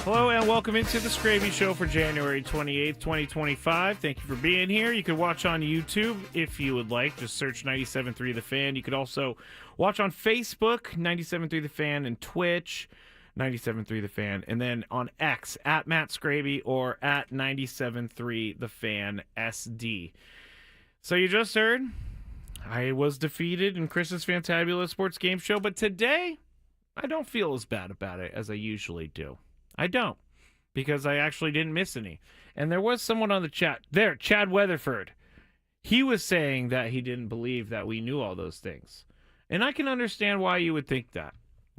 Hello and welcome into the Skraby Show for January 28th, 2025. Thank you for being here. You can watch on YouTube if you would like. Just search 97.3 The Fan. You could also watch on Facebook, 97.3 The Fan, and Twitch, 97.3 The Fan. And then on X, at Matt Skraby or at 97.3 The Fan SD. So you just heard, I was defeated in Chris's Fantabulous Sports Game Show, but today I don't feel as bad about it as I usually do. I don't, because I actually didn't miss any. And there was someone on the chat there, Chad Weatherford. He was saying that he didn't believe that we knew all those things. And I can understand why you would think that,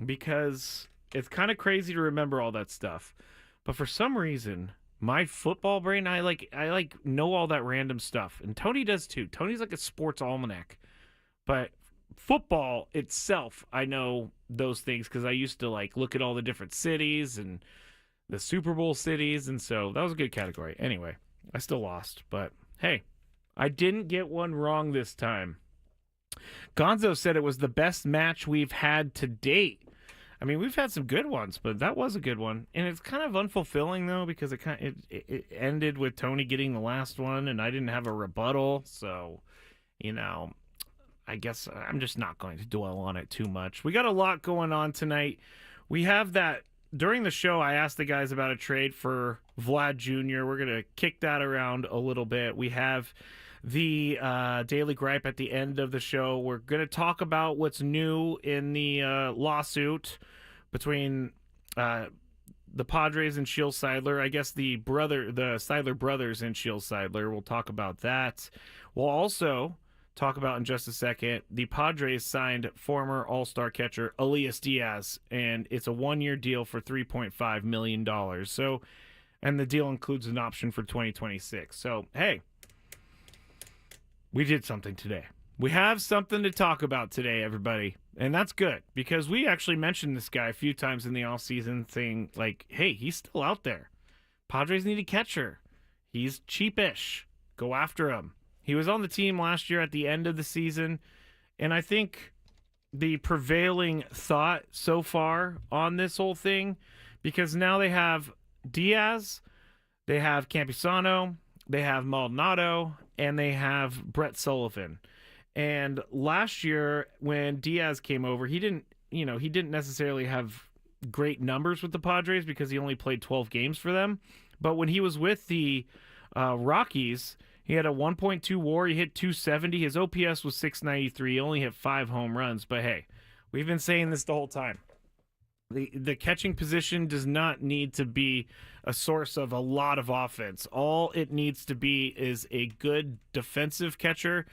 because it's kind of crazy to remember all that stuff. But for some reason, my football brain, I know all that random stuff. And Tony does too. Tony's like a sports almanac. But football itself, I know those things because I used to look at all the different cities and the Super Bowl cities, and so that was a good category. Anyway, I still lost, but hey, I didn't get one wrong this time. Gonzo said it was the best match we've had to date. I mean, we've had some good ones, but that was a good one, and it's kind of unfulfilling though because it ended with Tony getting the last one, and I didn't have a rebuttal, so I guess I'm just not going to dwell on it too much. We got a lot going on tonight. We have that. During the show, I asked the guys about a trade for Vlad Jr. We're going to kick that around a little bit. We have the Daily Gripe at the end of the show. We're going to talk about what's new in the lawsuit between the Padres and Shield Seidler. I guess the Seidler brothers and Shield Seidler. We'll talk about that. We'll also talk about in just a second. The Padres signed former All-Star catcher Elias Diaz, and it's a one-year deal for $3.5 million. So, and the deal includes an option for 2026. So, hey, we did something today. We have something to talk about today, everybody, and that's good because we actually mentioned this guy a few times in the offseason saying, hey, he's still out there. Padres need a catcher. He's cheapish. Go after him. He was on the team last year at the end of the season, and I think the prevailing thought so far on this whole thing, because now they have Diaz, they have Campusano, they have Maldonado, and they have Brett Sullivan. And last year when Diaz came over, he didn't necessarily have great numbers with the Padres because he only played 12 games for them. But when he was with the Rockies, he had a 1.2 WAR. He hit 270. His OPS was 693. He only hit 5 home runs. But hey, we've been saying this the whole time. The catching position does not need to be a source of a lot of offense. All it needs to be is a good defensive catcher,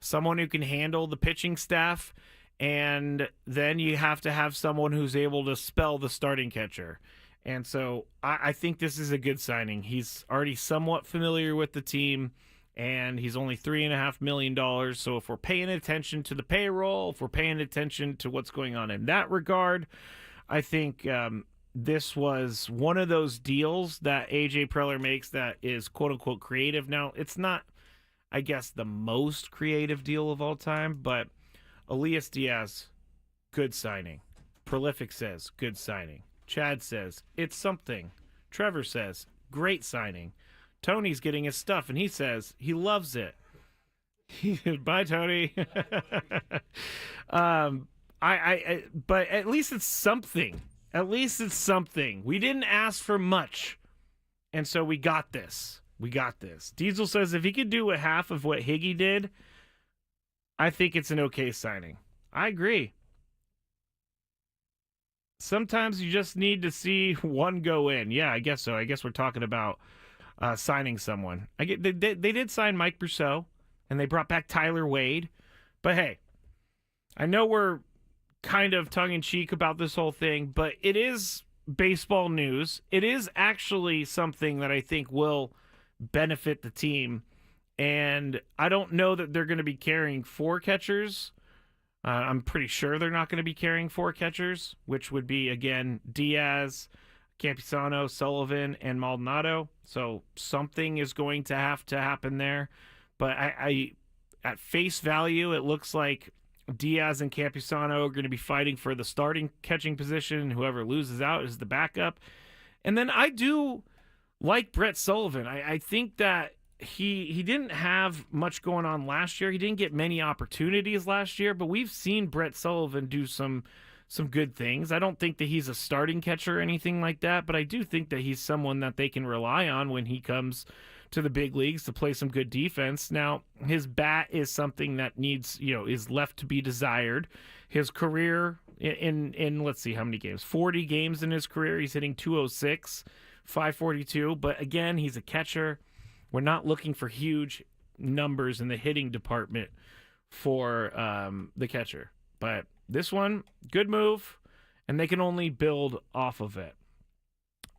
someone who can handle the pitching staff, and then you have to have someone who's able to spell the starting catcher. And so I think this is a good signing. He's already somewhat familiar with the team, and he's only $3.5 million. So if we're paying attention to the payroll, if we're paying attention to what's going on in that regard, I think this was one of those deals that A.J. Preller makes that is quote-unquote creative. Now, it's not, I guess, the most creative deal of all time, but Elias Diaz, good signing. Prolific says, good signing. Chad says, it's something. Trevor says, great signing. Tony's getting his stuff, and he says he loves it. Bye, Tony. But at least it's something. At least it's something. We didn't ask for much, and so we got this. We got this. Diesel says if he could do half of what Higgy did, I think it's an okay signing. I agree. Sometimes you just need to see one go in. Yeah, I guess so. I guess we're talking about signing someone. They did sign Mike Brousseau, and they brought back Tyler Wade. But hey, I know we're kind of tongue-in-cheek about this whole thing, but it is baseball news. It is actually something that I think will benefit the team, and I don't know that they're going to be carrying 4 catchers. I'm pretty sure they're not going to be carrying 4 catchers, which would be, again, Diaz, Campusano, Sullivan, and Maldonado. So something is going to have to happen there. But I at face value, it looks like Diaz and Campusano are going to be fighting for the starting catching position. Whoever loses out is the backup. And then I do like Brett Sullivan. I think that he didn't have much going on last year. He didn't get many opportunities last year, but we've seen Brett Sullivan do some good things. I don't think that he's a starting catcher or anything like that, but I do think that he's someone that they can rely on when he comes to the big leagues to play some good defense. Now, his bat is something that needs, is left to be desired. His career in let's see how many games. 40 games in his career, he's hitting 206, 542, but again, he's a catcher. We're not looking for huge numbers in the hitting department for the catcher. But this one, good move, and they can only build off of it.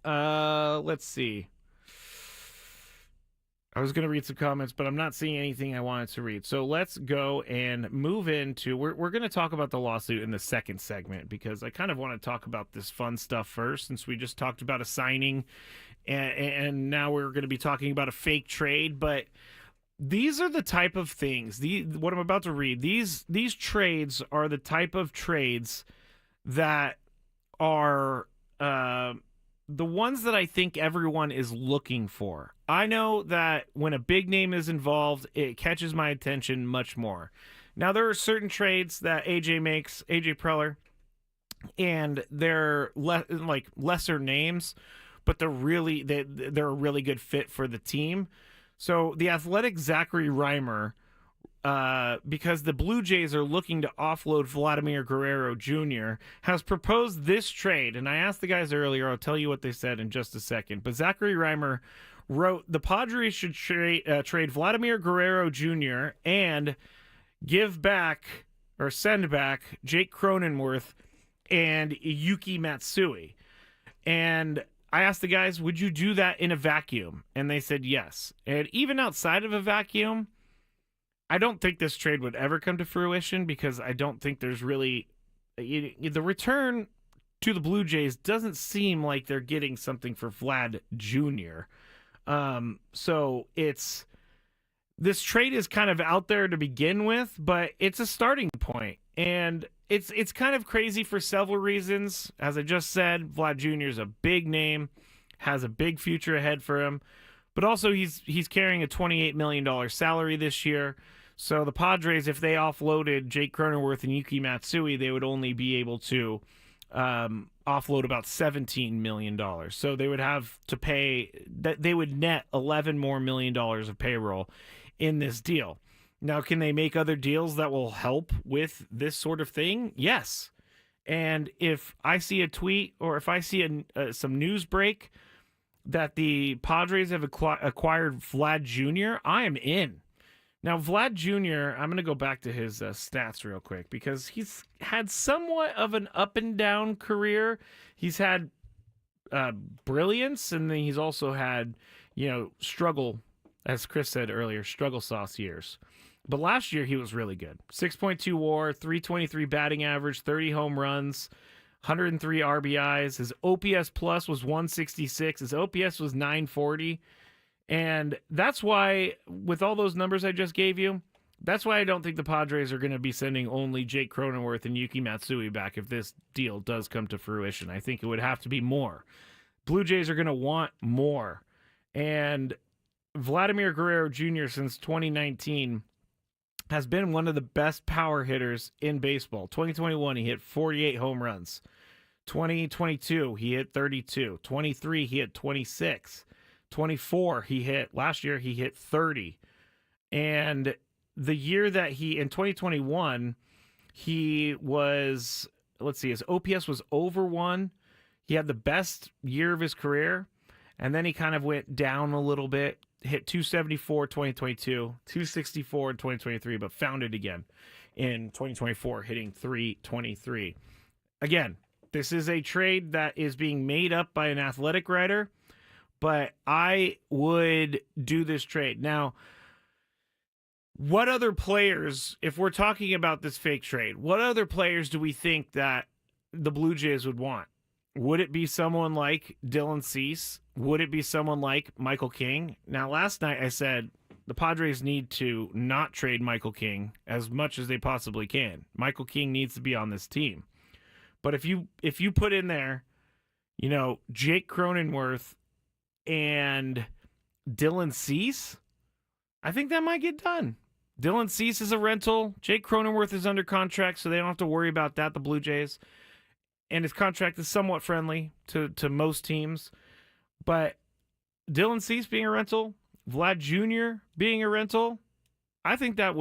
Let's see. I was going to read some comments, but I'm not seeing anything I wanted to read. So let's go and move into, we're going to talk about the lawsuit in the second segment because I kind of want to talk about this fun stuff first, since we just talked about a signing and now we're going to be talking about a fake trade. But these are the type of things, what I'm about to read, these trades are the type of trades that are the ones that I think everyone is looking for. I know that when a big name is involved, it catches my attention much more. Now, there are certain trades that AJ makes, AJ Preller, and they're lesser names, but they're a really good fit for the team. So the Athletic Zachary Reimer, because the Blue Jays are looking to offload Vladimir Guerrero Jr., has proposed this trade. And I asked the guys earlier, I'll tell you what they said in just a second. But Zachary Reimer wrote, the Padres should trade Vladimir Guerrero Jr. and give back or send back Jake Cronenworth and Yuki Matsui. And I asked the guys, would you do that in a vacuum? And they said yes. And even outside of a vacuum, I don't think this trade would ever come to fruition because I don't think there's really the return to the Blue Jays doesn't seem like they're getting something for Vlad Jr. So this trade is kind of out there to begin with, but it's a starting point. And it's kind of crazy for several reasons. As I just said, Vlad Jr. is a big name, has a big future ahead for him, but also he's carrying a $28 million salary this year. So the Padres, if they offloaded Jake Cronenworth and Yuki Matsui, they would only be able to offload about $17 million. So they would have to pay that they would net $11 more million of payroll in this deal. Now, can they make other deals that will help with this sort of thing? Yes. And if I see a tweet or if I see some news break that the Padres have acquired Vlad Jr., I am in. Now, Vlad Jr., I'm going to go back to his stats real quick because he's had somewhat of an up and down career. He's had brilliance, and then he's also had, struggle, as Chris said earlier, struggle sauce years. But last year, he was really good. 6.2 WAR, 323 batting average, 30 home runs, 103 RBIs. His OPS plus was 166. His OPS was 940. And that's why, with all those numbers I just gave you, that's why I don't think the Padres are going to be sending only Jake Cronenworth and Yuki Matsui back if this deal does come to fruition. I think it would have to be more. Blue Jays are going to want more. And Vladimir Guerrero Jr. since 2019 has been one of the best power hitters in baseball. 2021, he hit 48 home runs. 2022, he hit 32. 23, he hit 26. 24, last year he hit 30. And the year that in 2021, he was, his OPS was over 1. He had the best year of his career. And then he kind of went down a little bit, hit 274 2022, 264 in 2023, but found it again in 2024, hitting 323. Again, this is a trade that is being made up by an athletic writer, but I would do this trade. Now, what other players, if we're talking about this fake trade, what other players do we think that the Blue Jays would want? Would it be someone like Dylan Cease? Would it be someone like Michael King? Now, last night I said the Padres need to not trade Michael King as much as they possibly can. Michael King needs to be on this team. But if you put in there, Jake Cronenworth and Dylan Cease, I think that might get done. Dylan Cease is a rental. Jake Cronenworth is under contract, so they don't have to worry about that, the Blue Jays. And his contract is somewhat friendly to most teams. But Dylan Cease being a rental, Vlad Jr. being a rental, I think that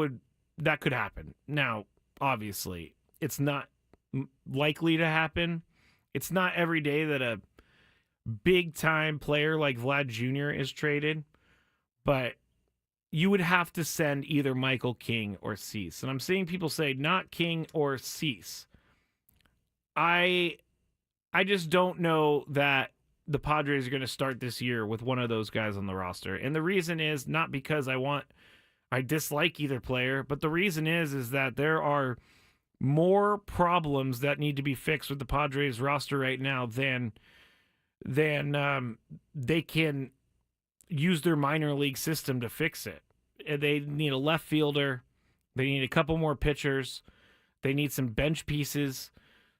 could happen. Now, obviously, it's not likely to happen. It's not every day that a big-time player like Vlad Jr. is traded. But you would have to send either Michael King or Cease. And I'm seeing people say not King or Cease. I just don't know that the Padres are going to start this year with one of those guys on the roster. And the reason is not because I dislike either player, but the reason is that there are more problems that need to be fixed with the Padres roster right now than they can use their minor league system to fix it. They need a left fielder. They need a couple more pitchers. They need some bench pieces.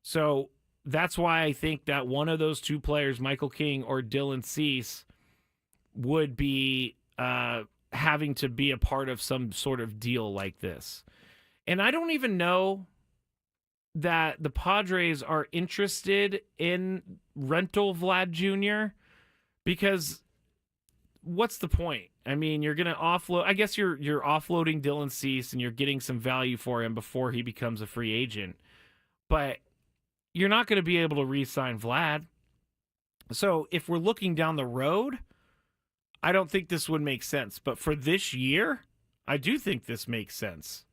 So that's why I think that one of those two players, Michael King or Dylan Cease, would be having to be a part of some sort of deal like this. And I don't even know that the Padres are interested in rental Vlad Jr. because what's the point? I mean, you're going to offload. I guess you're offloading Dylan Cease and you're getting some value for him before he becomes a free agent. But you're not going to be able to re-sign Vlad. So if we're looking down the road, I don't think this would make sense. But for this year, I do think this makes sense.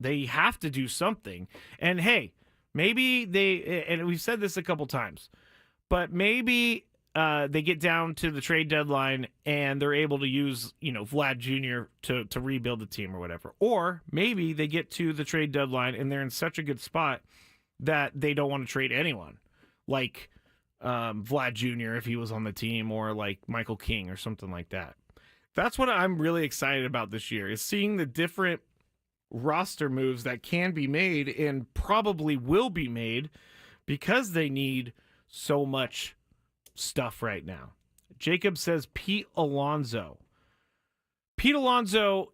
They have to do something. And hey, maybe and we've said this a couple times, but maybe they get down to the trade deadline and they're able to use, Vlad Jr. to rebuild the team or whatever. Or maybe they get to the trade deadline and they're in such a good spot that they don't want to trade anyone, like Vlad Jr. if he was on the team, or like Michael King or something like that. That's what I'm really excited about this year, is seeing the different roster moves that can be made and probably will be made because they need so much stuff right now. Jacob says Pete Alonso. Pete Alonso,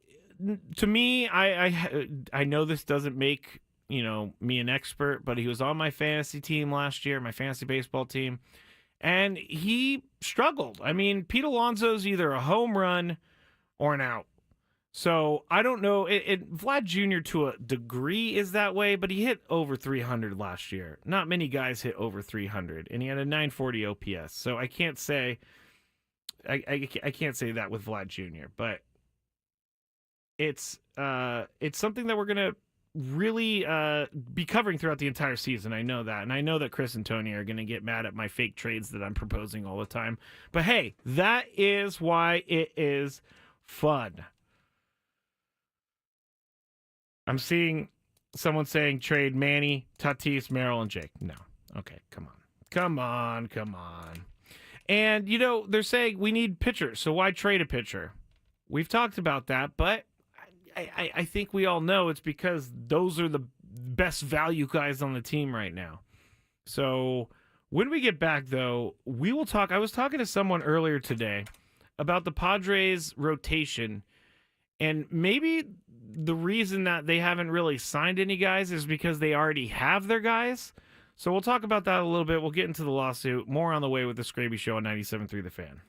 to me, I know this doesn't make me an expert, but he was on my fantasy team last year, my fantasy baseball team, and he struggled. I mean, Pete Alonso's either a home run or an out. So I don't know. Vlad Jr. to a degree is that way, but he hit over 300 last year. Not many guys hit over 300, and he had a 940 OPS. So I can't say I can't say that with Vlad Jr. But it's something that we're gonna really be covering throughout the entire season. I know that, and I know that Chris and Tony are gonna get mad at my fake trades that I'm proposing all the time. But hey, that is why it is fun. I'm seeing someone saying trade Manny, Tatis, Merrill, and Jake. No. Okay, come on. And, they're saying we need pitchers, so why trade a pitcher? We've talked about that, but I think we all know it's because those are the best value guys on the team right now. So when we get back, though, we will talk. I was talking to someone earlier today about the Padres rotation, and maybe the reason that they haven't really signed any guys is because they already have their guys. So we'll talk about that a little bit. We'll get into the lawsuit. More on the way with the Skraby Show on 97.3 The Fan.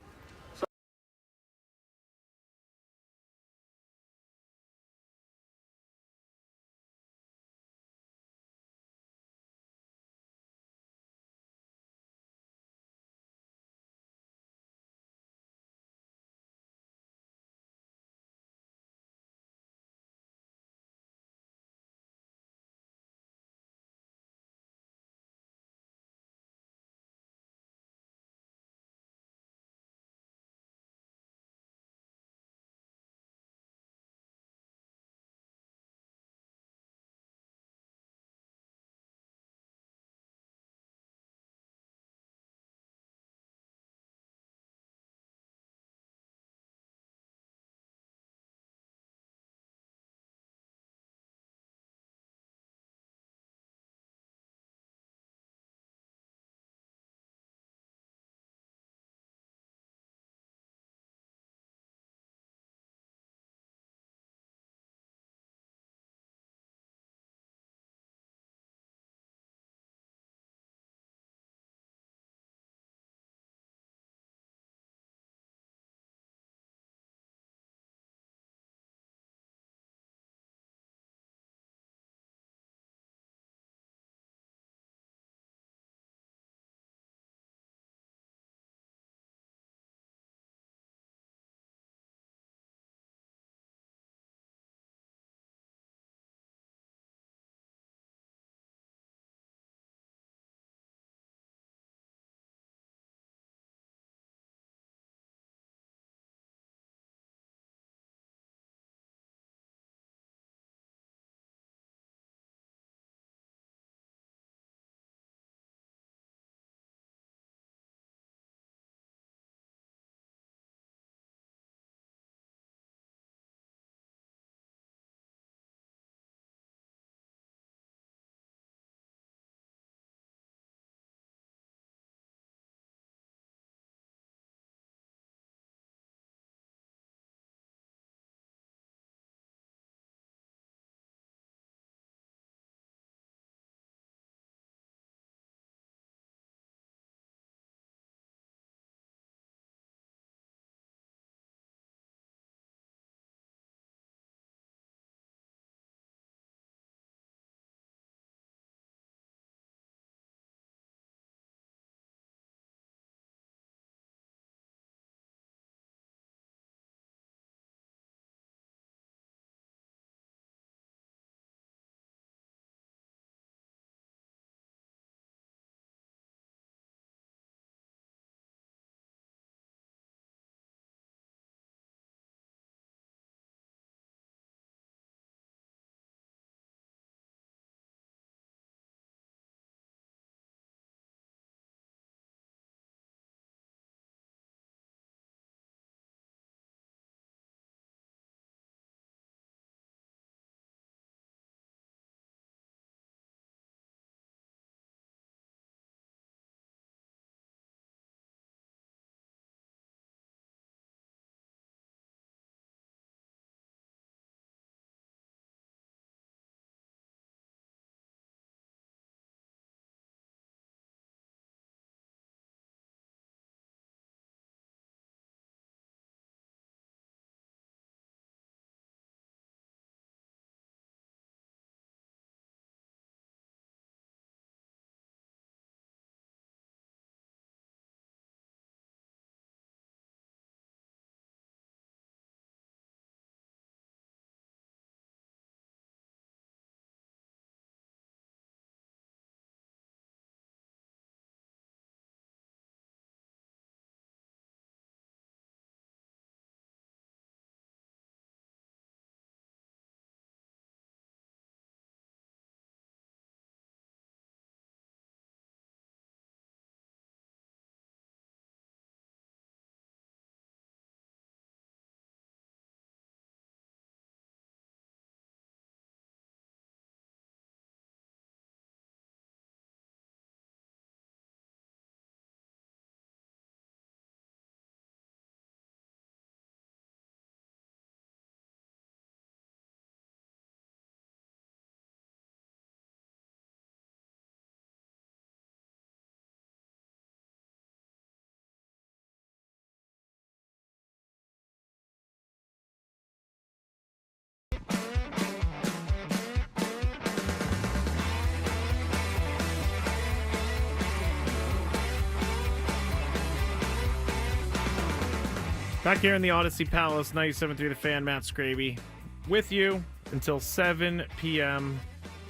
Back here in the Odyssey Palace, 97.3 The Fan, Matt Skraby, with you until 7 p.m.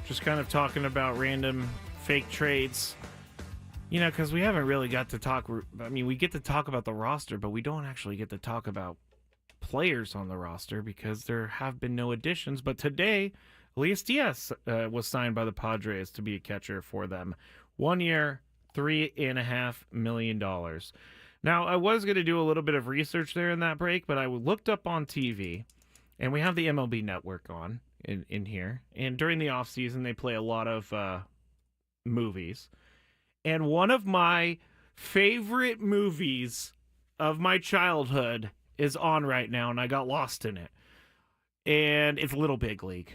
Just kind of talking about random fake trades. You know, because we haven't really got to talk. I mean, we get to talk about the roster, but we don't actually get to talk about players on the roster because there have been no additions. But today, Elias Diaz was signed by the Padres to be a catcher for them. 1 year, $3.5 million. Now, I was going to do a little bit of research there in that break, but I looked up on TV, and we have the MLB Network on in here. And during the offseason, they play a lot of movies. And one of my favorite movies of my childhood is on right now, and I got lost in it. And it's Little Big League.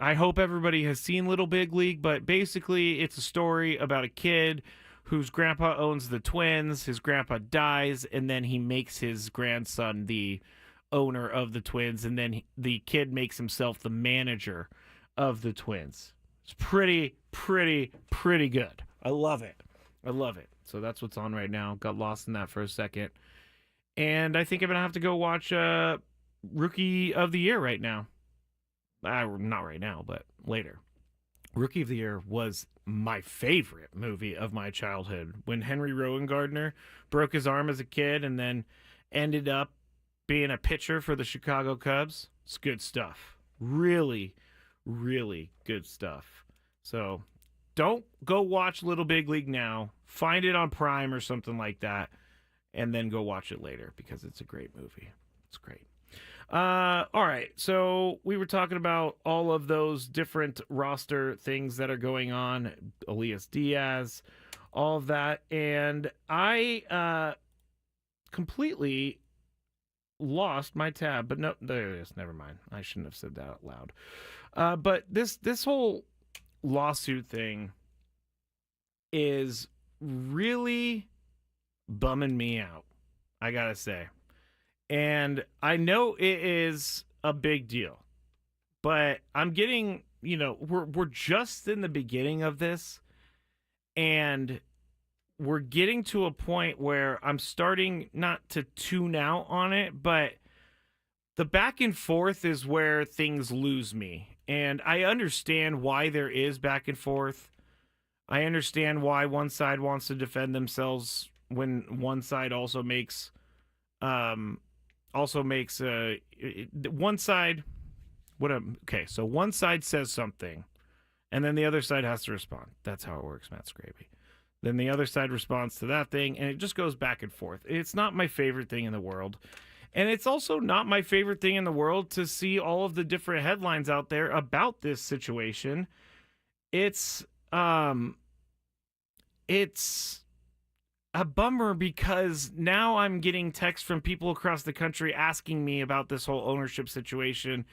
I hope everybody has seen Little Big League, but basically it's a story about a kid whose grandpa owns the Twins. His grandpa dies, and then he makes his grandson the owner of the Twins, and then the kid makes himself the manager of the Twins. It's pretty good. I love it. So that's what's on right now. Got lost in that for a second. And I think I'm going to have to go watch Rookie of the Year right now. Not right now, but later. Rookie of the Year was my favorite movie of my childhood. When Henry Rowan-Gardner broke his arm as a kid and then ended up being a pitcher for the Chicago Cubs. It's good stuff. Really good stuff. So don't go watch Little Big League now. Find it on Prime or something like that, and then go watch it later because it's a great movie. It's great. All right, so we were talking about all of those different roster things that are going on, Elias Diaz, all of that, and I completely lost my tab, but no, there it is. Never mind. I shouldn't have said that out loud. But this whole lawsuit thing is really bumming me out, I gotta say. And I know it is a big deal, but I'm getting, we're just in the beginning of this, and we're getting to a point where I'm starting not to tune out on it, but the back and forth is where things lose me. And I understand why there is back and forth. I understand why one side wants to defend themselves when one side also makes one side so one side says something and then the other side has to respond. That's how it works, Matt Skraby. Then the other side responds to that thing, and it just goes back and forth. It's not my favorite thing in the world. And it's also not my favorite thing in the world to see all of the different headlines out there about this situation. It's a bummer because now I'm getting texts from people across the country asking me about this whole ownership situation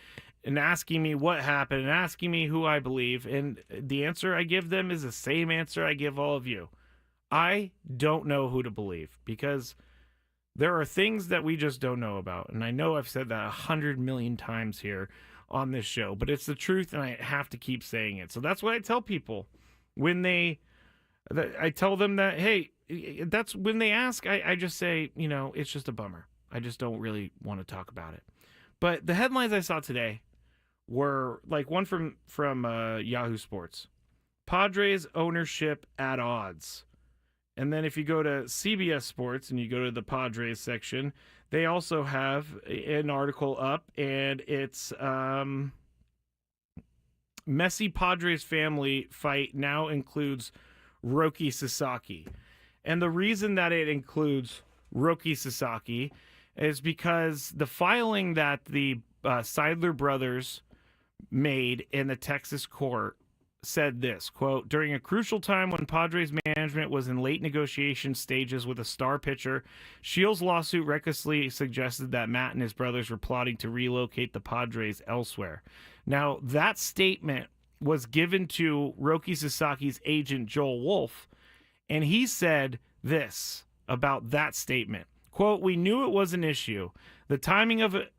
and asking me what happened and asking me who I believe. And the answer I give them is the same answer I give all of you. I don't know who to believe because there are things that we just don't know about. And I know I've said that 100 million times here on this show, but it's the truth and I have to keep saying it. So that's what I tell people when I tell them that, hey, that's when they ask, I just say, it's just a bummer. I just don't really want to talk about it. But the headlines I saw today were like one from Yahoo Sports. Padres ownership at odds. And then if you go to CBS Sports and you go to the Padres section, they also have an article up, and it's messy Padres family fight now includes Roki Sasaki. And the reason that it includes Roki Sasaki is because the filing that the Seidler brothers made in the Texas court said this, quote, during a crucial time when Padres management was in late negotiation stages with a star pitcher, Shields' lawsuit recklessly suggested that Matt and his brothers were plotting to relocate the Padres elsewhere. Now, that statement was given to Roki Sasaki's agent, Joel Wolf, and he said this about that statement. Quote, we knew it was an issue. The timing of it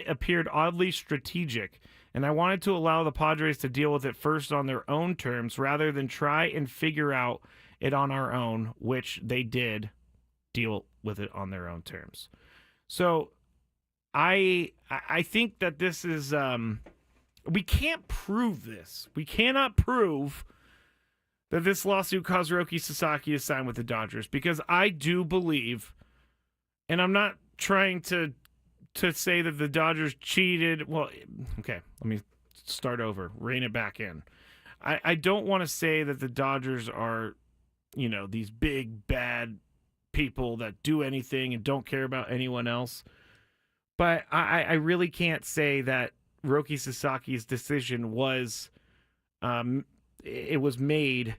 appeared oddly strategic, and I wanted to allow the Padres to deal with it first on their own terms rather than try and figure out it on our own, which they did deal with it on their own terms. So I think that this is we can't prove this. We cannot prove that this lawsuit caused Roki Sasaki to sign with the Dodgers, because I do believe, and I'm not trying to say that the Dodgers cheated. Well, okay, let me start over, rein it back in. I don't want to say that the Dodgers are, these big bad people that do anything and don't care about anyone else. But I really can't say that Roki Sasaki's decision was it was made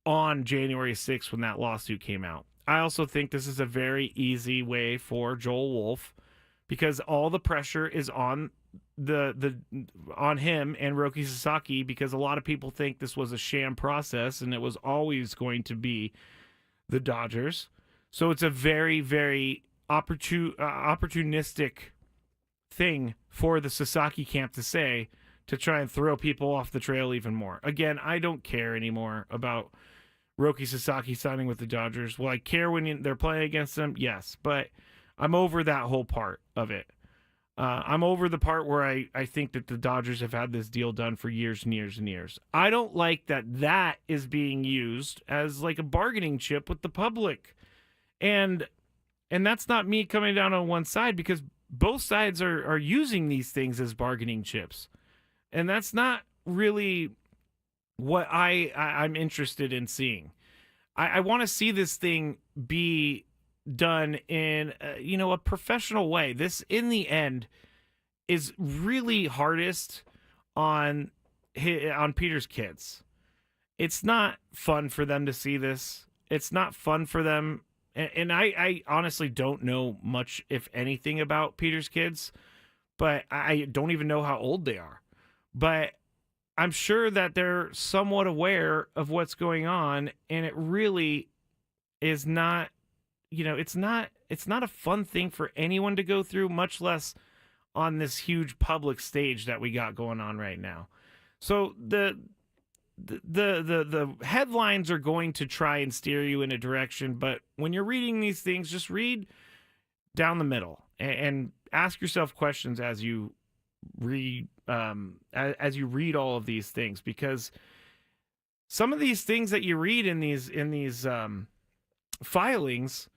on January 6th when that lawsuit came out. I also think this is a very easy way for Joel Wolfe, because all the pressure is on on him and Roki Sasaki, because a lot of people think this was a sham process and it was always going to be the Dodgers. So it's a very, very opportunistic thing for the Sasaki camp to say, to try and throw people off the trail even more. Again, I don't care anymore about Roki Sasaki signing with the Dodgers. Will I care when they're playing against them? Yes, but I'm over that whole part of it. I'm over the part where I think that the Dodgers have had this deal done for years and years and years. I don't like that is being used as like a bargaining chip with the public. And that's not me coming down on one side, because both sides are using these things as bargaining chips. And that's not really what I'm interested in seeing. I want to see this thing be done in a professional way. This, in the end, is really hardest on Peter's kids. It's not fun for them to see this. It's not fun for them. And I honestly don't know much, if anything, about Peter's kids, but I don't even know how old they are. But I'm sure that they're somewhat aware of what's going on, and it really is not, it's not a fun thing for anyone to go through, much less on this huge public stage that we got going on right now. So the headlines are going to try and steer you in a direction, but when you're reading these things, just read down the middle and ask yourself questions as you read all of these things, because some of these things that you read in these filings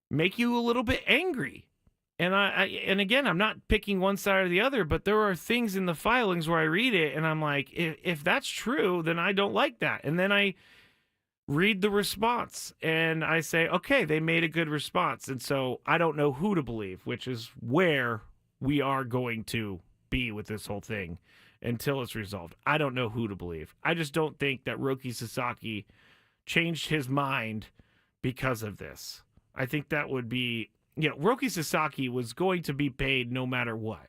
make you a little bit angry. And again, I'm not picking one side or the other, but there are things in the filings where I read it and I'm like, if that's true, then I don't like that. And then I read the response and I say, okay, they made a good response. And so I don't know who to believe, which is where we are going to be with this whole thing until it's resolved. I don't know who to believe. I just don't think that Roki Sasaki changed his mind because of this. I think that would be, Roki Sasaki was going to be paid no matter what.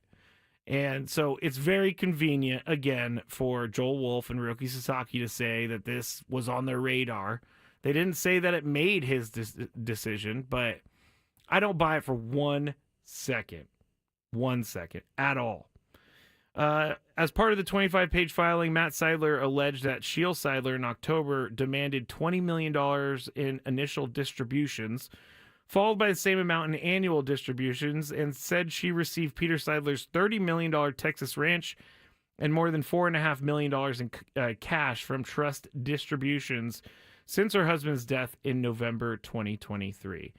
And so it's very convenient, again, for Joel Wolfe and Roki Sasaki to say that this was on their radar. They didn't say that it made his decision, but I don't buy it for 1 second. 1 second at all. As part of the 25-page filing, Matt Seidler alleged that Shiel Seidler in October demanded $20 million in initial distributions, followed by the same amount in annual distributions, and said she received Peter Seidler's $30 million Texas ranch and more than $4.5 million in cash from trust distributions since her husband's death in November 2023.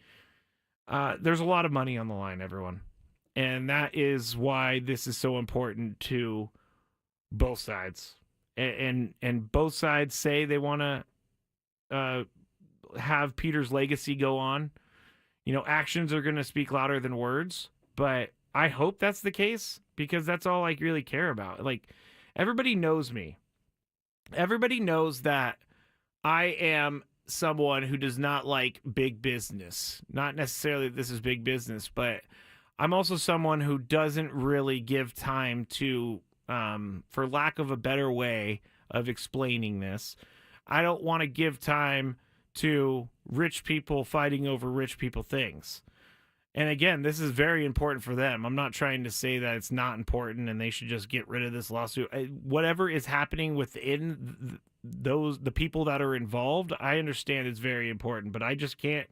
There's a lot of money on the line, everyone. And that is why this is so important to both sides. And both sides say they want to have Peter's legacy go on. Actions are going to speak louder than words. But I hope that's the case, because that's all I really care about. Like, everybody knows me. Everybody knows that I am someone who does not like big business. Not necessarily that this is big business, but I'm also someone who doesn't really give time to, for lack of a better way of explaining this, I don't want to give time to rich people fighting over rich people things. And again, this is very important for them. I'm not trying to say that it's not important and they should just get rid of this lawsuit. Whatever is happening within the people that are involved, I understand it's very important, but I just can't.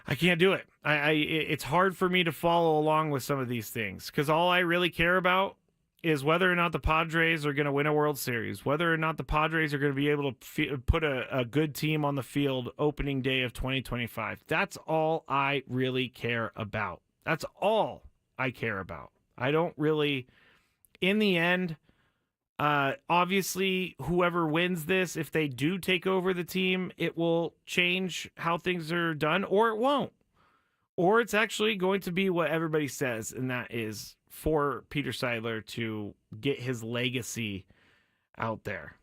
I can't do it. It's hard for me to follow along with some of these things because all I really care about is whether or not the Padres are going to win a World Series, whether or not the Padres are going to be able to put a good team on the field opening day of 2025. That's all I really care about. That's all I care about. I don't really, in the end, obviously, whoever wins this, if they do take over the team, it will change how things are done, or it won't. Or it's actually going to be what everybody says, and that is for Peter Seidler to get his legacy out there.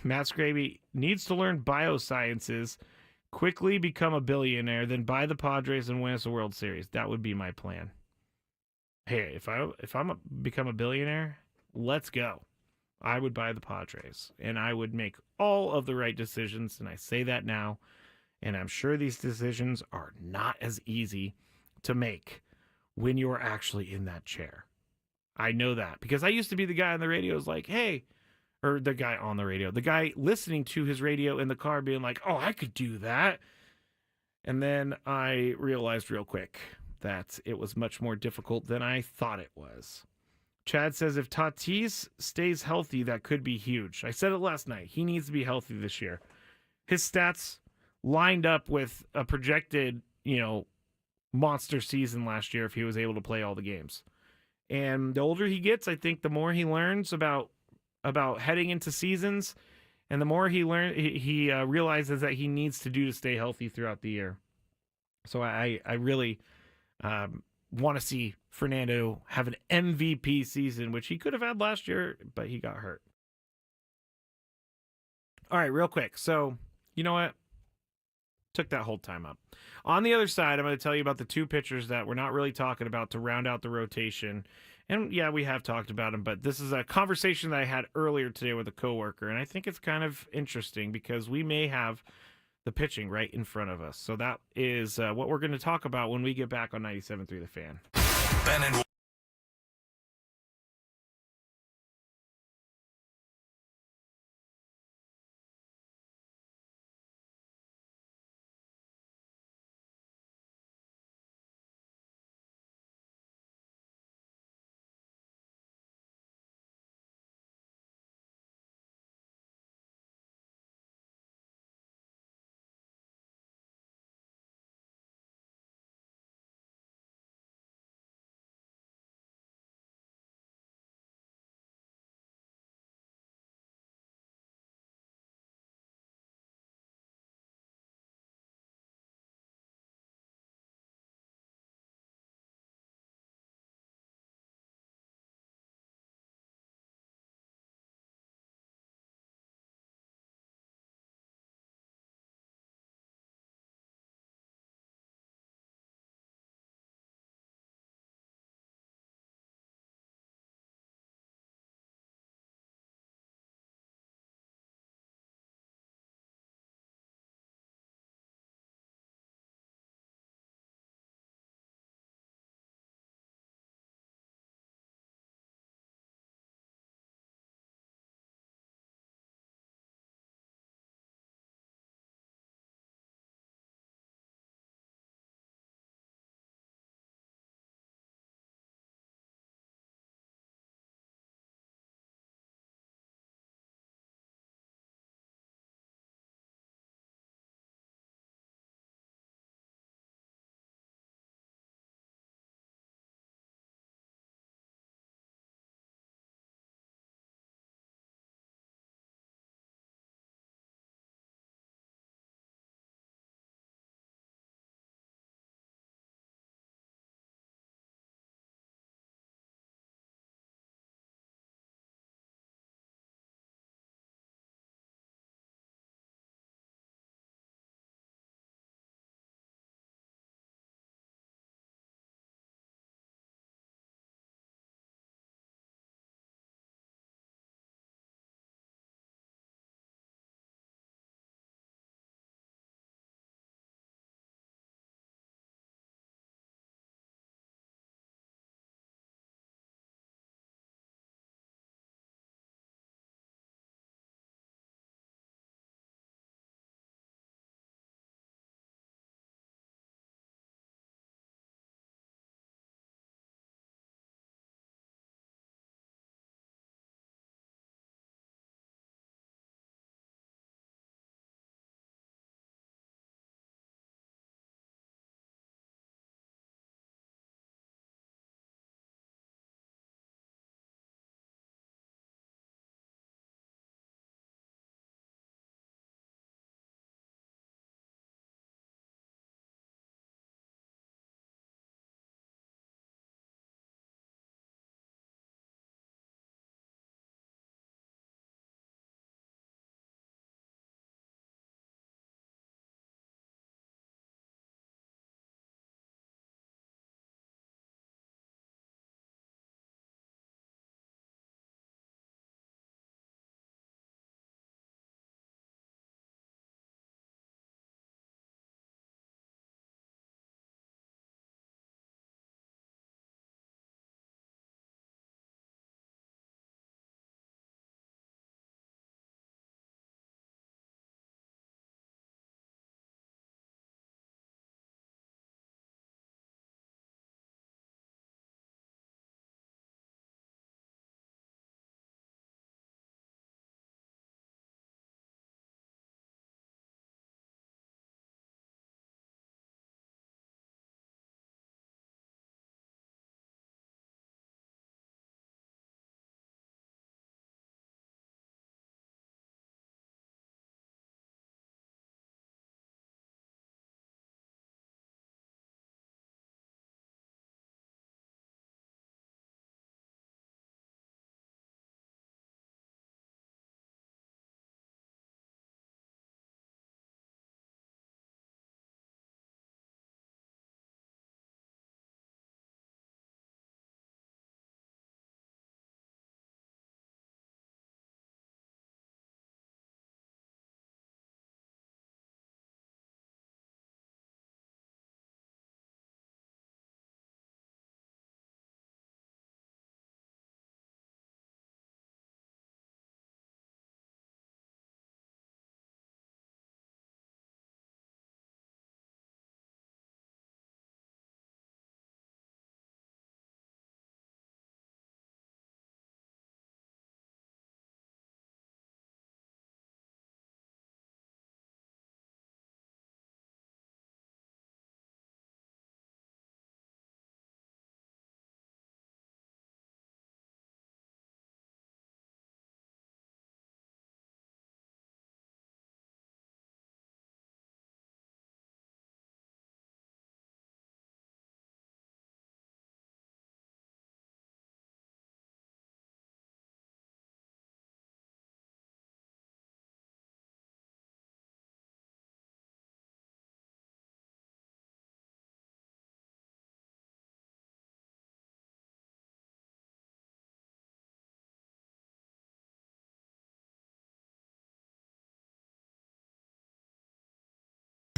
Matt Skraby needs to learn biosciences, quickly become a billionaire, then buy the Padres and win us a World Series. That would be my plan. Hey, if I'm become a billionaire, let's go. I would buy the Padres, and I would make all of the right decisions, and I say that now. And I'm sure these decisions are not as easy to make when you're actually in that chair. I know that because I used to be the guy on the radio who's like, hey, or the guy on the radio, the guy listening to his radio in the car being like, oh, I could do that. And then I realized real quick that it was much more difficult than I thought it was. Chad says if Tatis stays healthy, that could be huge. I said it last night. He needs to be healthy this year. His stats lined up with a projected, monster season last year if he was able to play all the games. And the older he gets, I think the more he learns about heading into seasons, and the more he realizes that he needs to do to stay healthy throughout the year. So I really want to see Fernando have an MVP season, which he could have had last year, but he got hurt. All right, real quick. So, you know what? Took that whole time up. On the other side, I'm going to tell you about the two pitchers that we're not really talking about to round out the rotation. And yeah, we have talked about them, but this is a conversation that I had earlier today with a coworker, and I think it's kind of interesting because we may have the pitching right in front of us. So that is what we're going to talk about when we get back on 97.3 The Fan. Ben and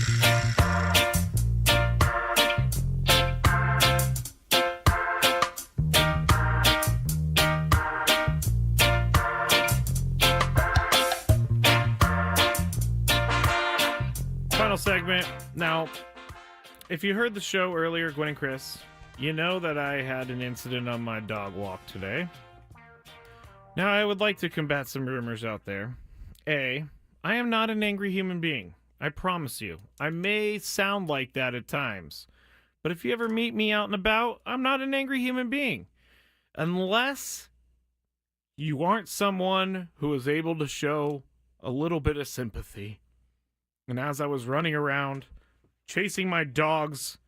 Final segment. Now, if you heard the show earlier, Gwen and Chris, you know that I had an incident on my dog walk today. Now, I would like to combat some rumors out there. A, I am not an angry human being. I promise you. I may sound like that at times. But if you ever meet me out and about, I'm not an angry human being. Unless you aren't someone who is able to show a little bit of sympathy. And as I was running around, chasing my dogs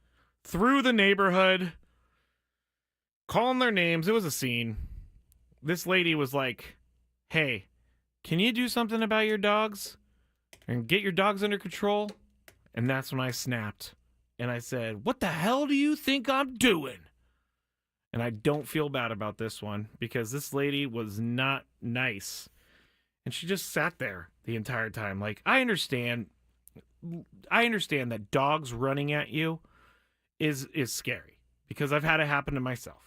through the neighborhood, calling their names, it was a scene. This lady was like, hey, can you do something about your dogs and get your dogs under control? And that's when I snapped. And I said, what the hell do you think I'm doing? And I don't feel bad about this one because this lady was not nice. And she just sat there the entire time. Like, I understand that dogs running at you is scary because I've had it happen to myself.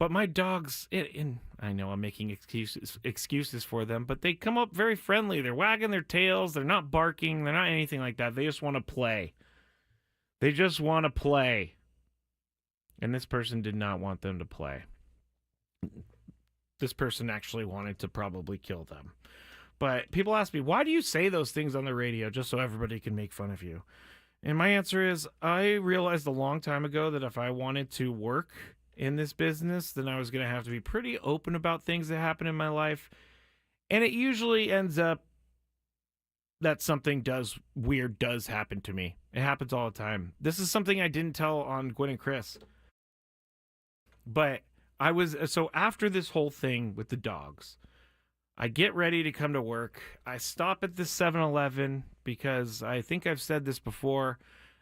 But my dogs, and I know I'm making excuses for them, but they come up very friendly. They're wagging their tails. They're not barking. They're not anything like that. They just want to play. They just want to play. And this person did not want them to play. This person actually wanted to probably kill them. But people ask me, why do you say those things on the radio just so everybody can make fun of you? And my answer is, I realized a long time ago that if I wanted to work in this business, then I was going to have to be pretty open about things that happen in my life. And it usually ends up that something weird does happen to me. It happens all the time. This is something I didn't tell on Gwen and Chris. But so after this whole thing with the dogs, I get ready to come to work. I stop at the 7-Eleven because I think I've said this before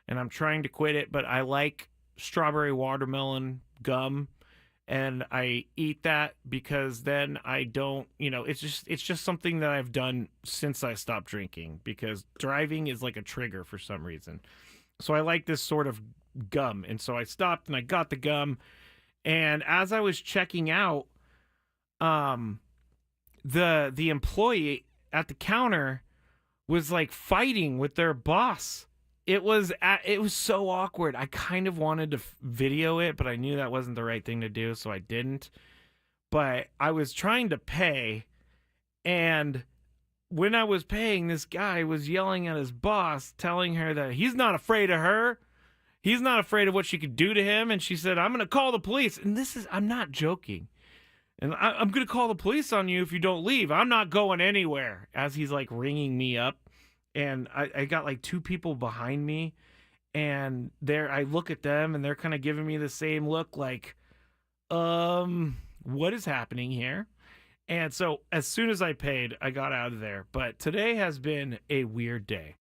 and I'm trying to quit it, but I like strawberry watermelon gum and I eat that because then I don't, it's just something that I've done since I stopped drinking because driving is like a trigger for some reason. So I like this sort of gum. And so I stopped and I got the gum. And as I was checking out, the employee at the counter was like fighting with their boss. It was so awkward. I kind of wanted to video it, but I knew that wasn't the right thing to do, so I didn't. But I was trying to pay, and when I was paying, this guy was yelling at his boss, telling her that he's not afraid of her. He's not afraid of what she could do to him. And she said, I'm going to call the police. And I'm not joking. And I'm going to call the police on you if you don't leave. I'm not going anywhere. As he's like ringing me up. And I got like two people behind me. And I look at them and they're kind of giving me the same look like, what is happening here? And so as soon as I paid, I got out of there. But today has been a weird day.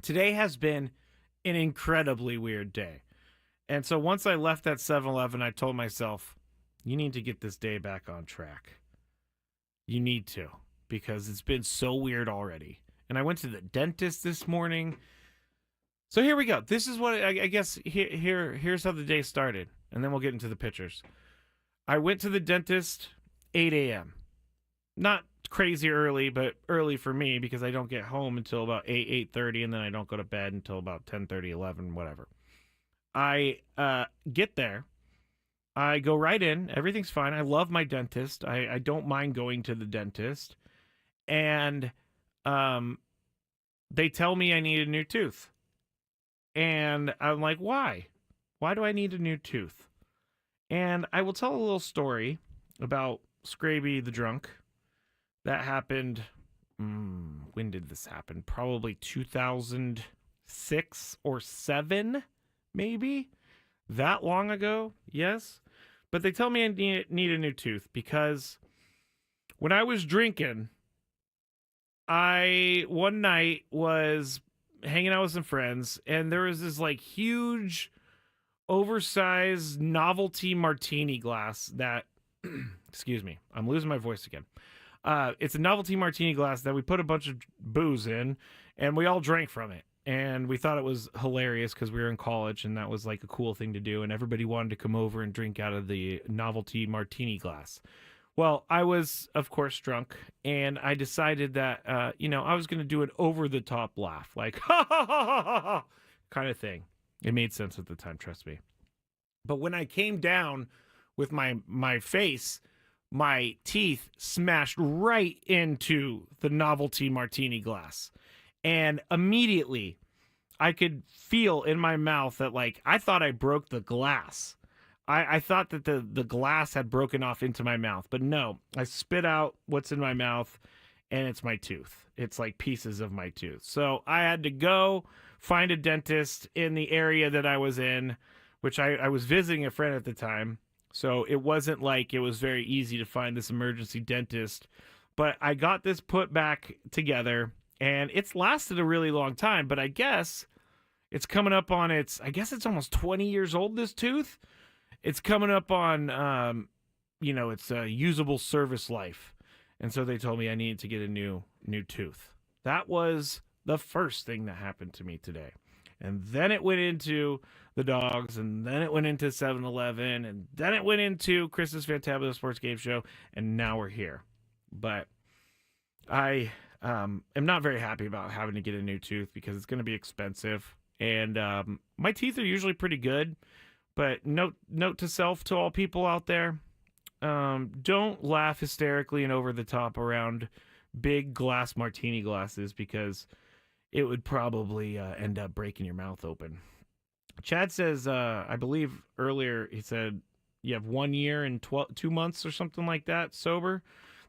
Today has been an incredibly weird day. And so once I left that 7-Eleven, I told myself, you need to get this day back on track. You need to, because it's been so weird already. And I went to the dentist this morning. So here we go. This is what I guess here's how the day started. And then we'll get into the pictures. I went to the dentist 8 a.m. Not crazy early, but early for me because I don't get home until about 8:30, and then I don't go to bed until about 10:30, 11, whatever. I get there. I go right in. Everything's fine. I love my dentist. I don't mind going to the dentist. And they tell me I need a new tooth. And I'm like, why? Why do I need a new tooth? And I will tell a little story about Skraby the drunk. That happened, when did this happen? Probably 2006 or 7, maybe? That long ago, yes. But they tell me I need a new tooth because when I was drinking, one night was hanging out with some friends, and there was this like huge, oversized novelty martini glass that, excuse me, I'm losing my voice again. It's a novelty martini glass that we put a bunch of booze in, and we all drank from it. And we thought it was hilarious because we were in college, and that was like a cool thing to do. And everybody wanted to come over and drink out of the novelty martini glass. Well, I was, of course, drunk, and I decided that, I was going to do an over-the-top laugh, like, ha, ha, ha, ha, ha, ha, kind of thing. It made sense at the time, trust me. But when I came down with my face, my teeth smashed right into the novelty martini glass. And immediately, I could feel in my mouth that, like, I thought I broke the glass. I thought that the glass had broken off into my mouth, but no, I spit out what's in my mouth, and it's my tooth. It's like pieces of my tooth. So I had to go find a dentist in the area that I was in, which I was visiting a friend at the time. So it wasn't like it was very easy to find this emergency dentist, but I got this put back together, and it's lasted a really long time, but I guess it's coming up on it's almost 20 years old, this tooth. It's coming up on, its usable service life. And so they told me I needed to get a new tooth. That was the first thing that happened to me today. And then it went into the dogs, and then it went into 7-Eleven, and then it went into Chris's Fantabulous Sports Game Show, and now we're here. But I am not very happy about having to get a new tooth because it's going to be expensive. And my teeth are usually pretty good. But note to self, to all people out there, don't laugh hysterically and over the top around big glass martini glasses because it would probably end up breaking your mouth open. Chad says, I believe earlier he said you have 1 year and 2 months or something like that sober.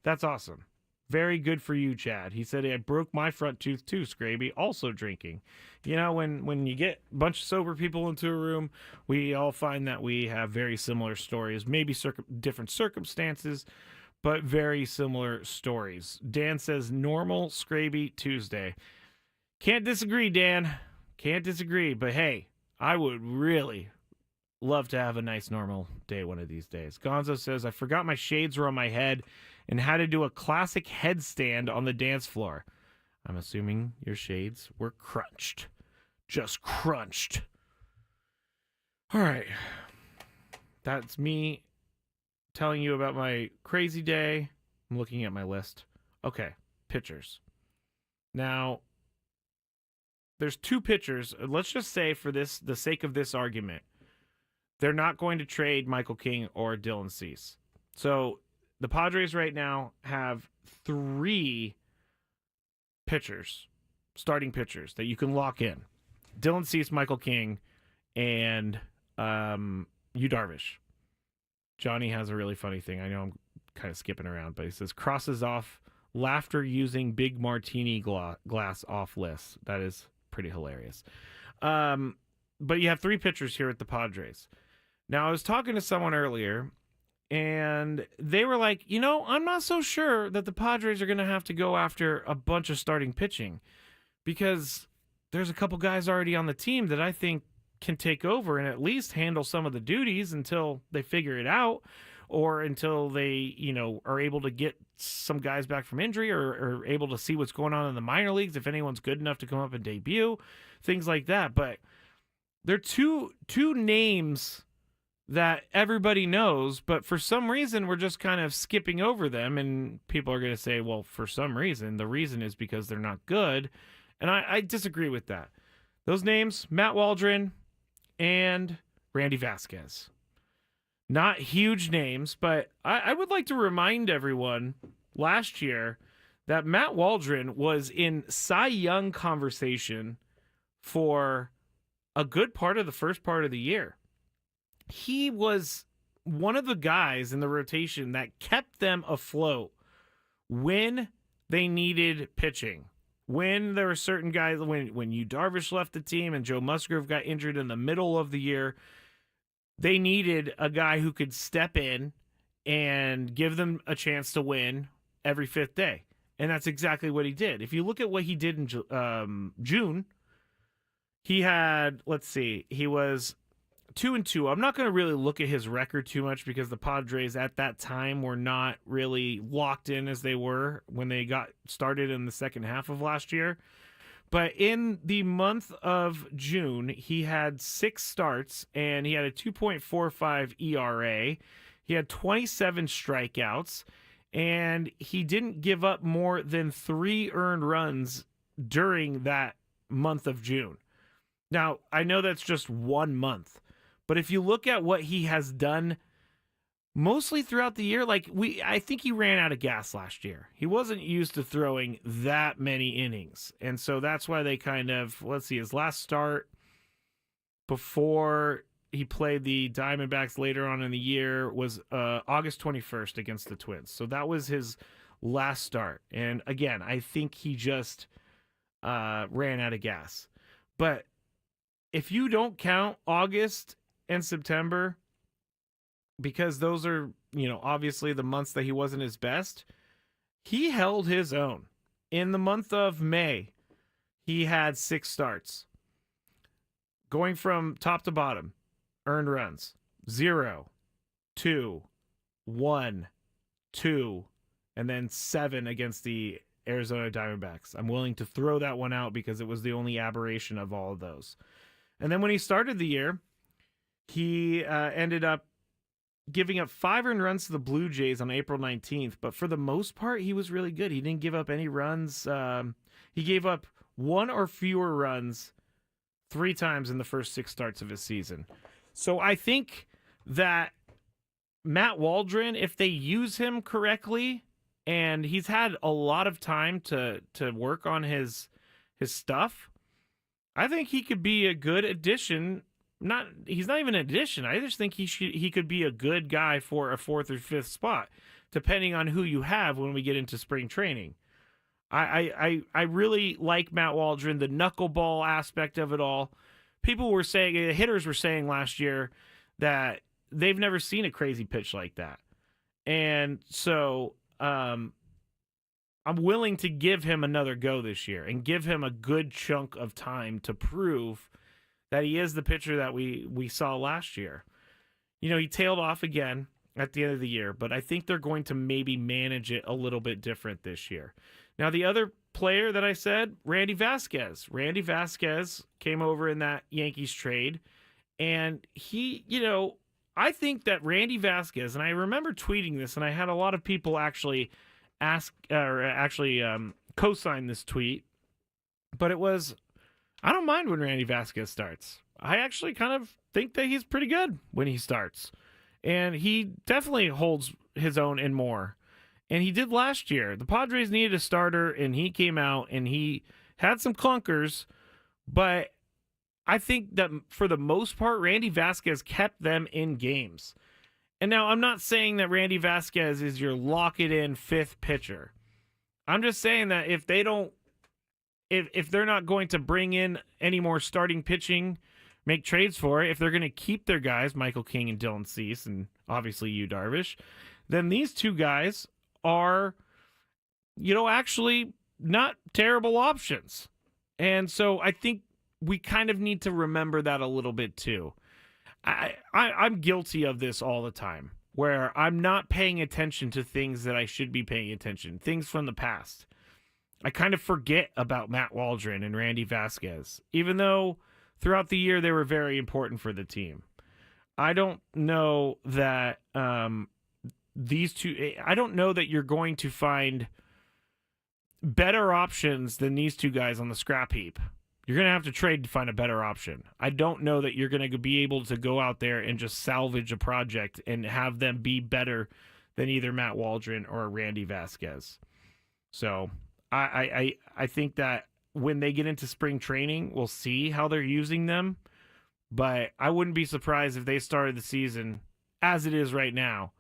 That's awesome. Very good for you, Chad. He said, I broke my front tooth too, Skraby, also drinking. You know, when you get a bunch of sober people into a room, we all find that we have very similar stories, maybe different circumstances, but very similar stories. Dan says, normal Skraby Tuesday. Can't disagree, Dan. Can't disagree. But hey, I would really love to have a nice normal day one of these days. Gonzo says, I forgot my shades were on my head and had to do a classic headstand on the dance floor. I'm assuming your shades were crunched. Just crunched. All right. That's me telling you about my crazy day. I'm looking at my list. Okay, pitchers. Now, there's 2 pitchers. Let's just say for the sake of this argument, they're not going to trade Michael King or Dylan Cease. So the Padres right now have 3 pitchers, starting pitchers that you can lock in. Dylan Cease, Michael King, and Yu Darvish. Johnny has a really funny thing. I know I'm kind of skipping around, but he says, crosses off laughter using big martini glass off list. That is pretty hilarious. But you have 3 pitchers here at the Padres. Now, I was talking to someone earlier, and they were like, I'm not so sure that the Padres are going to have to go after a bunch of starting pitching because there's a couple guys already on the team that I think can take over and at least handle some of the duties until they figure it out or until they, are able to get some guys back from injury or able to see what's going on in the minor leagues, if anyone's good enough to come up and debut, things like that. But there are two names that everybody knows, but for some reason we're just kind of skipping over them, and people are going to say, well, for some reason, the reason is because they're not good, and I disagree with that. Those names, Matt Waldron and Randy Vasquez. Not huge names, but I would like to remind everyone last year that Matt Waldron was in Cy Young conversation for a good part of the first part of the year. He was one of the guys in the rotation that kept them afloat when they needed pitching. When there were certain guys, when Yu Darvish left the team and Joe Musgrove got injured in the middle of the year, they needed a guy who could step in and give them a chance to win every 5th day. And that's exactly what he did. If you look at what he did in June, he had, he was 2-2. I'm not going to really look at his record too much because the Padres at that time were not really locked in as they were when they got started in the second half of last year. But in the month of June, he had 6 starts and he had a 2.45 ERA. He had 27 strikeouts and he didn't give up more than 3 earned runs during that month of June. Now, I know that's just 1 month, but if you look at what he has done mostly throughout the year, I think he ran out of gas last year. He wasn't used to throwing that many innings. And so that's why they his last start before he played the Diamondbacks later on in the year was August 21st against the Twins. So that was his last start. And again, I think he just ran out of gas. But if you don't count August and September, because those are, obviously the months that he wasn't his best, he held his own. In the month of May, he had 6 starts. Going from top to bottom, earned runs, 0, 2, 1, 2, and then 7 against the Arizona Diamondbacks. I'm willing to throw that one out because it was the only aberration of all of those. And then when he started the year, he ended up giving up 5 earned runs to the Blue Jays on April 19th. But for the most part, he was really good. He didn't give up any runs. He gave up 1 or fewer runs 3 times in the first 6 starts of his season. So I think that Matt Waldron, if they use him correctly, and he's had a lot of time to work on his stuff, I think he could be a good addition. He's not even an addition. I just think he could be a good guy for a 4th or 5th spot, depending on who you have when we get into spring training. I really like Matt Waldron, the knuckleball aspect of it all. Hitters were saying last year that they've never seen a crazy pitch like that. And so I'm willing to give him another go this year and give him a good chunk of time to prove that he is the pitcher that we saw last year. He tailed off again at the end of the year, but I think they're going to maybe manage it a little bit different this year. Now, the other player that I said, Randy Vasquez. Randy Vasquez came over in that Yankees trade, and he, I think that Randy Vasquez, and I remember tweeting this, and I had a lot of people actually co-sign this tweet, but it was, I don't mind when Randy Vasquez starts. I actually kind of think that he's pretty good when he starts. And he definitely holds his own and more. And he did last year. The Padres needed a starter, and he came out, and he had some clunkers. But I think that for the most part, Randy Vasquez kept them in games. And now I'm not saying that Randy Vasquez is your lock-it-in 5th pitcher. I'm just saying that if they're not going to bring in any more starting pitching, make trades for it, if they're going to keep their guys, Michael King and Dylan Cease, and obviously Yu Darvish, then these 2 guys are, actually not terrible options. And so I think we kind of need to remember that a little bit too. I'm guilty of this all the time, where I'm not paying attention to things that I should be paying attention, things from the past. I kind of forget about Matt Waldron and Randy Vasquez, even though throughout the year they were very important for the team. I don't know that these 2, I don't know that you're going to find better options than these 2 guys on the scrap heap. You're going to have to trade to find a better option. I don't know that you're going to be able to go out there and just salvage a project and have them be better than either Matt Waldron or Randy Vasquez. So I think that when they get into spring training, we'll see how they're using them. But I wouldn't be surprised if they started the season as it is right now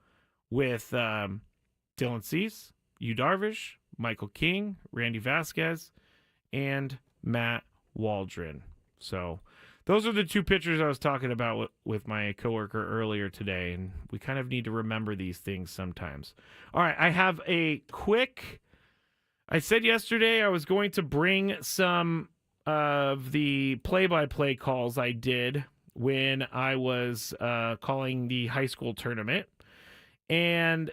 with Dylan Cease, Yu Darvish, Michael King, Randy Vasquez, and Matt Waldron. So those are the 2 pitchers I was talking about with my coworker earlier today, and we kind of need to remember these things sometimes. All right, I have a quick... I said yesterday I was going to bring some of the play-by-play calls I did when I was calling the high school tournament. And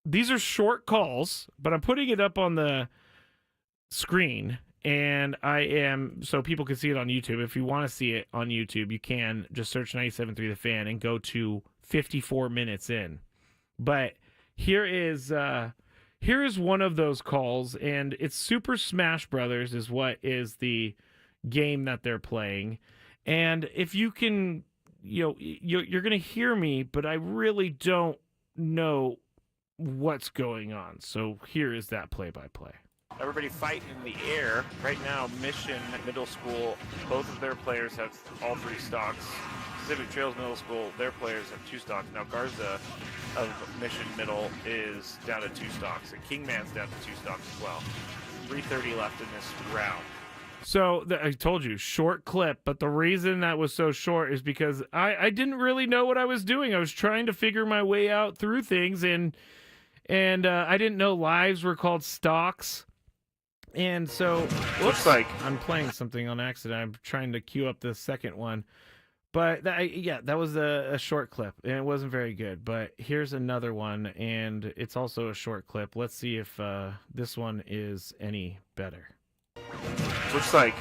these are short calls, but I'm putting it up on the screen. And so people can see it on YouTube. If you want to see it on YouTube, you can just search 97.3 The Fan and go to 54 minutes in. But here is one of those calls, and it's Super Smash Brothers is what is the game that they're playing. And if you can, you're going to hear me, but I really don't know what's going on. So here is that play-by-play. Everybody fighting in the air. Right now, Mission Middle School, both of their players have all 3 stocks. Pacific Trails Middle School, their players have 2 stocks. Now Garza of Mission Middle is down to 2 stocks. And Kingman's down to 2 stocks as well. 3:30 left in this round. So I told you, short clip, but the reason that was so short is because I didn't really know what I was doing. I was trying to figure my way out through things, and I didn't know lives were called stocks. And so, looks like I'm playing something on accident. I'm trying to queue up the second one. But that was a short clip, and it wasn't very good. But here's another one, and it's also a short clip. Let's see if this one is any better. Looks like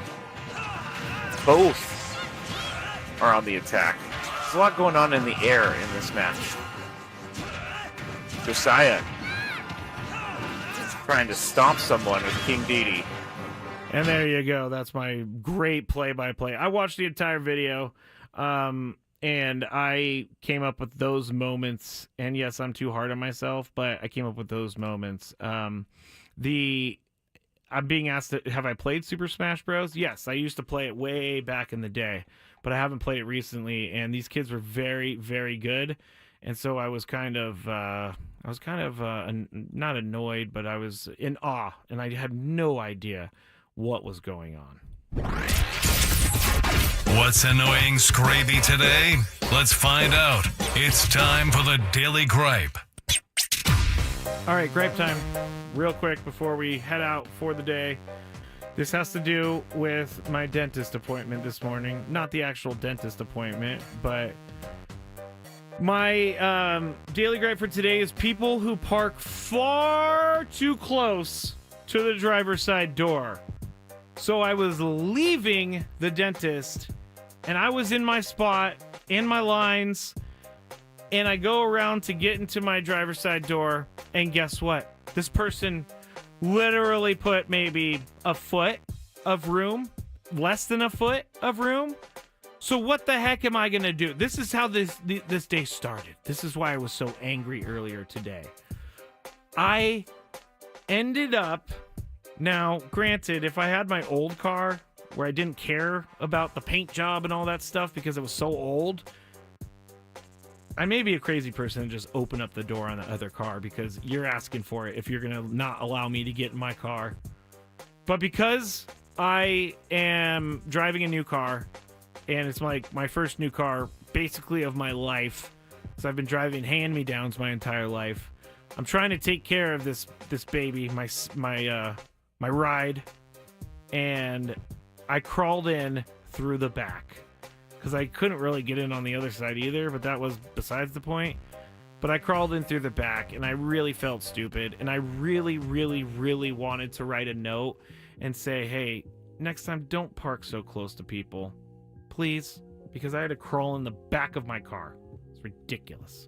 both are on the attack. There's a lot going on in the air in this match. Josiah trying to stomp someone with King Dedede. And there you go. That's my great play-by-play. I watched the entire video, and I came up with those moments. And yes, I'm too hard on myself, but I came up with those moments. I'm being asked, have I played Super Smash Bros? Yes, I used to play it way back in the day, but I haven't played it recently. And these kids were very, very good. And so I was kind of not annoyed, but I was in awe, and I had no idea what was going on. What's annoying Skraby today? Let's find out. It's time for the Daily Gripe. All right, gripe time. Real quick before we head out for the day. This has to do with my dentist appointment this morning. Not the actual dentist appointment, but my daily gripe for today is people who park far too close to the driver's side door. So I was leaving the dentist, and I was in my spot, in my lines, and I go around to get into my driver's side door, and guess what? This person literally put maybe a foot of room, less than a foot of room. So what the heck am I going to do? This is how this day started. This is why I was so angry earlier today. I ended up, now granted, if I had my old car where I didn't care about the paint job and all that stuff because it was so old, I may be a crazy person and just open up the door on the other car because you're asking for it if you're going to not allow me to get in my car. But because I am driving a new car, and it's like my first new car, basically, of my life. So I've been driving hand-me-downs my entire life. I'm trying to take care of this baby, my ride, and I crawled in through the back because I couldn't really get in on the other side either. But that was besides the point. But I crawled in through the back, and I really felt stupid, and I really, really, really wanted to write a note and say, "Hey, next time, don't park so close to people. Please," because I had to crawl in the back of my car. It's ridiculous.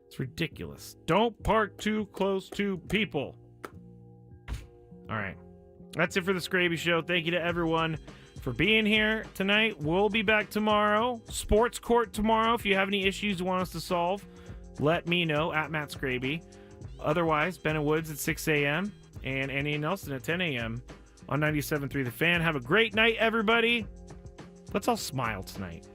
It's ridiculous. Don't park too close to people. All right. That's it for the Skraby Show. Thank you to everyone for being here tonight. We'll be back tomorrow. Sports Court tomorrow. If you have any issues you want us to solve, let me know at Matt Skraby. Otherwise, Ben and Woods at 6 a.m. and Annie and Nelson at 10 a.m. on 97.3 The Fan. Have a great night, everybody. Let's all smile tonight.